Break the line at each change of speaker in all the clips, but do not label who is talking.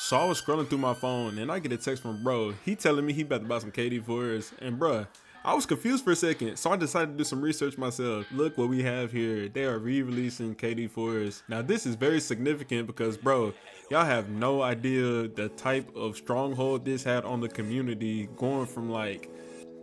So I was scrolling through my phone and I get a text from bro. He telling me he about to buy some KD4s. And bruh, I was confused for a second, so I decided to do some research myself. Look what we have here. They are re-releasing KD4s. Now this is very significant because bro, y'all have no idea the type of stronghold this had on the community going from like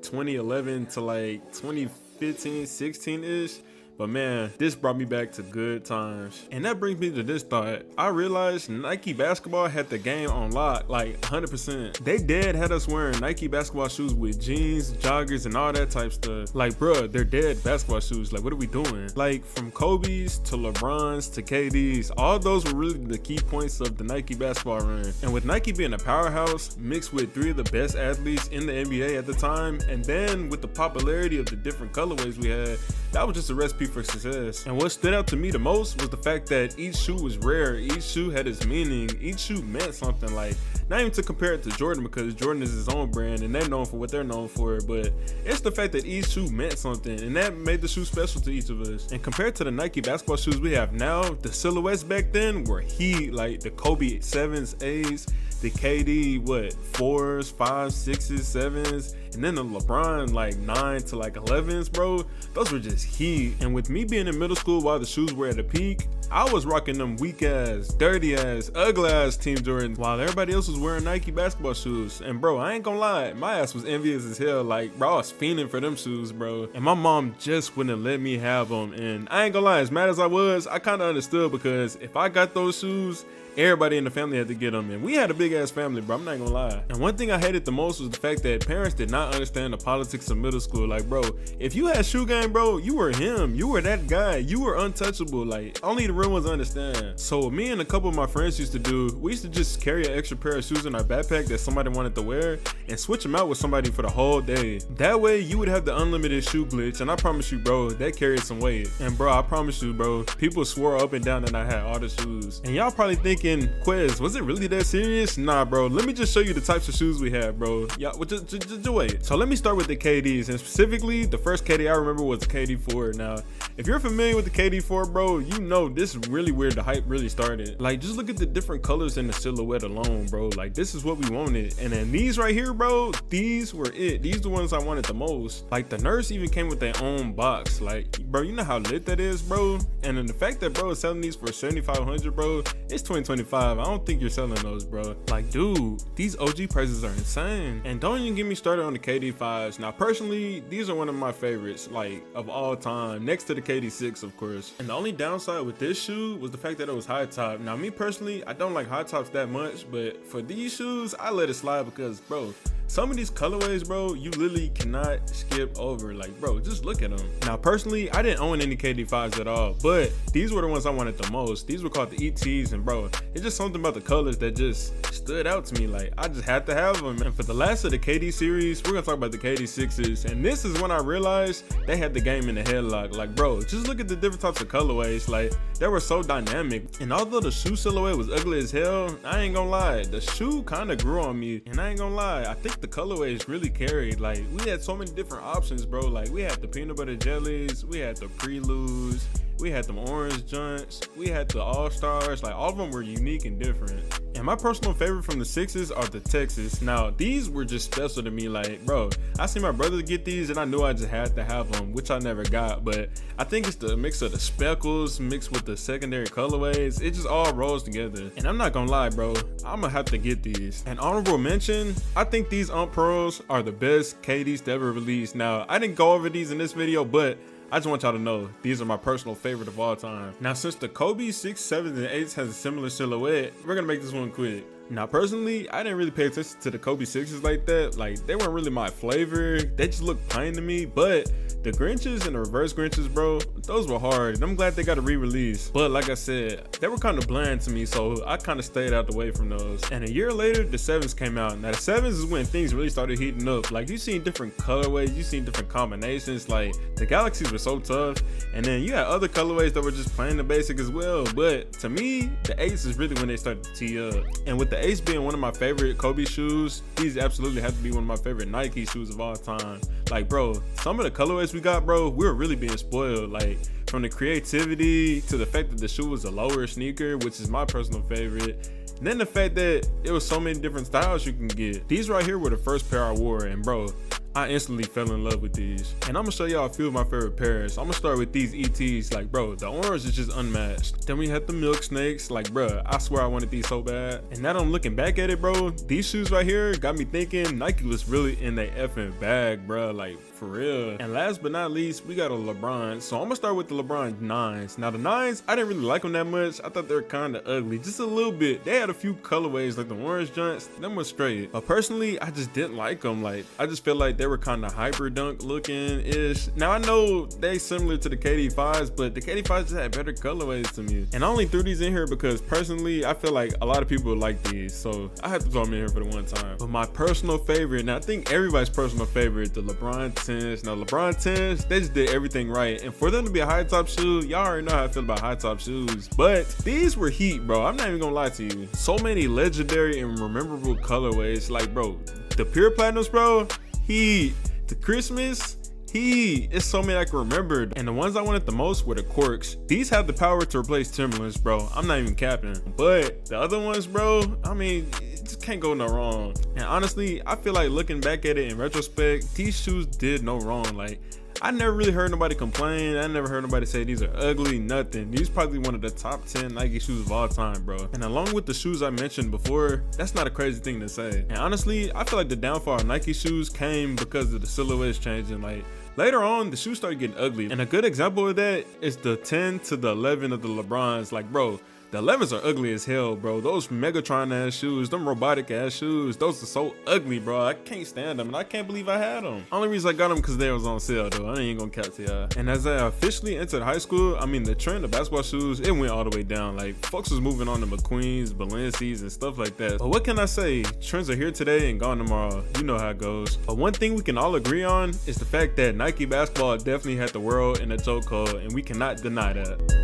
2011 to like 2015, 16-ish. But man, this brought me back to good times. And that brings me to this thought. I realized Nike basketball had the game on lock, like 100%. They dead had us wearing Nike basketball shoes with jeans, joggers, and all that type stuff. Like bruh, they're dead basketball shoes. Like what are we doing? Like from Kobe's to LeBron's to KD's, all those were really the key points of the Nike basketball run. And with Nike being a powerhouse, mixed with 3 of the best athletes in the NBA at the time, and then with the popularity of the different colorways we had, that was just a recipe for success. And what stood out to me the most was the fact that each shoe was rare, each shoe had its meaning, each shoe meant something. Like, not even to compare it to Jordan, because Jordan is his own brand and they're known for what they're known for, but it's the fact that each shoe meant something, and that made the shoe special to each of us. And compared to the Nike basketball shoes we have now, the silhouettes back then were heat. Like the Kobe 7s, 8s, the KD 4s, 5s, 6s, 7s, and then the LeBron like 9 to like 11s, bro. Those were just heat. And with me being in middle school while the shoes were at a peak, I was rocking them weak ass, dirty ass, ugly ass Team Jordans while everybody else was wearing Nike basketball shoes. And bro, I ain't gonna lie, my ass was envious as hell. Like bro, I was fiending for them shoes, bro. And my mom just wouldn't let me have them. And I ain't gonna lie, as mad as I was, I kind of understood, because if I got those shoes, everybody in the family had to get them, and we had a big ass family, bro. I'm not gonna lie. And one thing I hated the most was the fact that parents did not understand the politics of middle school. Like, bro, if you had shoe game, bro, you were him. You were that guy. You were untouchable. Like, only the real ones understand. So what me and a couple of my friends used to do, we used to just carry an extra pair of shoes in our backpack that somebody wanted to wear and switch them out with somebody for the whole day. That way, you would have the unlimited shoe glitch, and I promise you, bro, that carried some weight. And bro, I promise you, bro, people swore up and down that I had all the shoes. And y'all probably thinking, Quez, was it really that serious? Nah, bro, let me just show you the types of shoes we have, bro. Y'all, just wait. So let me start with the KDs, and specifically, the first KD I remember was the KD4. Now, if you're familiar with the KD4, bro, you know this is really where the hype really started. Like, just look at the different colors in the silhouette alone, bro. Like, this is what we wanted. And then these right here, bro, these were it. These are the ones I wanted the most. Like, the Nurse even came with their own box. Like, bro, you know how lit that is, bro? And then the fact that, bro, is selling these for $7,500, bro, it's 2025. I don't think you're selling those, bro. Like, dude, these OG prices are insane. And don't even get me started on the KD5s. Now, personally, these are one of my favorites, like, of all time, next to the KD6, of course. And the only downside with this shoe was the fact that it was high top. Now, me personally, I don't like high tops that much, but for these shoes, I let it slide because, bro, some of these colorways, bro, you literally cannot skip over. Like, bro, just look at them. Now, personally, I didn't own any KD5s at all, but these were the ones I wanted the most. These were called the ETs, and bro, it's just something about the colors that just stood out to me. Like, I just had to have them. And for the last of the KD series, we're gonna talk about the KD6s, and this is when I realized they had the game in the headlock. Like, bro, just look at the different types of colorways. Like, they were so dynamic. And although the shoe silhouette was ugly as hell, I ain't gonna lie, the shoe kind of grew on me. And I ain't gonna lie, I think the colorways really carried. Like, we had so many different options, bro. Like, we had the peanut butter jellies, we had the preludes, we had them orange joints, we had the all-stars. Like, all of them were unique and different. And my personal favorite from the 6s are the Texas. Now, these were just special to me. Like, bro, I seen my brother get these and I knew I just had to have them, which I never got. But I think it's the mix of the speckles mixed with the secondary colorways. It just all rolls together. And I'm not gonna lie, bro, I'm gonna have to get these. An honorable mention, I think these Pros are the best KDs to ever release. Now, I didn't go over these in this video, but I just want y'all to know these are my personal favorite of all time. Now, since the Kobe 6, 7s, and 8s has a similar silhouette, we're gonna make this one quick. Now, personally, I didn't really pay attention to the Kobe 6s like that. Like, they weren't really my flavor. They just looked plain to me. But the Grinches and the reverse Grinches, bro, those were hard. And I'm glad they got a re-release. But like I said, they were kind of bland to me, so I kind of stayed out the way from those. And a year later, the 7s came out. Now, the 7s is when things really started heating up. Like, you seen different colorways, you seen different combinations. Like, the Galaxies were so tough. And then you had other colorways that were just plain the basic as well. But to me, the 8s is really when they started to tee up. And with the Ace being one of my favorite Kobe shoes, these absolutely have to be one of my favorite Nike shoes of all time. Like, bro, some of the colorways we got, bro, we were really being spoiled. Like, from the creativity to the fact that the shoe was a lower sneaker, which is my personal favorite. And then the fact that it was so many different styles you can get. These right here were the first pair I wore, and bro, I instantly fell in love with these. And I'm gonna show y'all a few of my favorite pairs. I'm gonna start with these ETs. Like, bro, the orange is just unmatched. Then we had the milk snakes. Like, bro, I swear I wanted these so bad. And now that I'm looking back at it, bro, these shoes right here got me thinking Nike was really in their effing bag, bro. Like, for real. And last but not least, we got a LeBron. So I'm gonna start with the LeBron 9s. Now the 9s, I didn't really like them that much. I thought they were kind of ugly, just a little bit. They had a few colorways, like the orange joints, them was straight. But personally, I just didn't like them. Like, I just feel like they were kind of hyper dunk looking ish. Now I know they similar to the KD5s, but the KD5s just had better colorways to me. And I only threw these in here because personally, I feel like a lot of people like these, so I had to throw them in here for the one time. But my personal favorite, and I think everybody's personal favorite, the LeBron 10s. Now LeBron 10s, they just did everything right. And for them to be a high top shoe, y'all already know how I feel about high top shoes. But these were heat, bro. I'm not even gonna lie to you. So many legendary and memorable colorways. Like, bro, the pure platinums, bro, heat. The Christmas, it's so many I can remember. And the ones I wanted the most were the Corks. These have the power to replace Timberlands, bro. I'm not even capping. But the other ones, bro, I mean, it just can't go no wrong. And honestly, I feel like looking back at it in retrospect, these shoes did no wrong. Like, I never really heard nobody complain. I never heard nobody say these are ugly, nothing. These probably one of the top 10 Nike shoes of all time, bro. And along with the shoes I mentioned before, that's not a crazy thing to say. And honestly, I feel like the downfall of Nike shoes came because of the silhouettes changing. Like, later on, the shoes started getting ugly. And a good example of that is the 10 to the 11 of the LeBrons. Like, bro, the 11s are ugly as hell, bro. Those Megatron ass shoes, them robotic ass shoes, those are so ugly, bro. I can't stand them, and I can't believe I had them. Only reason I got them because they was on sale, though. I ain't gonna cap to y'all. And as I officially entered high school, I mean, the trend of basketball shoes, it went all the way down. Like, folks was moving on to McQueen's, Balenci's, and stuff like that. But what can I say? Trends are here today and gone tomorrow. You know how it goes. But one thing we can all agree on is the fact that Nike basketball definitely had the world in a chokehold, and we cannot deny that.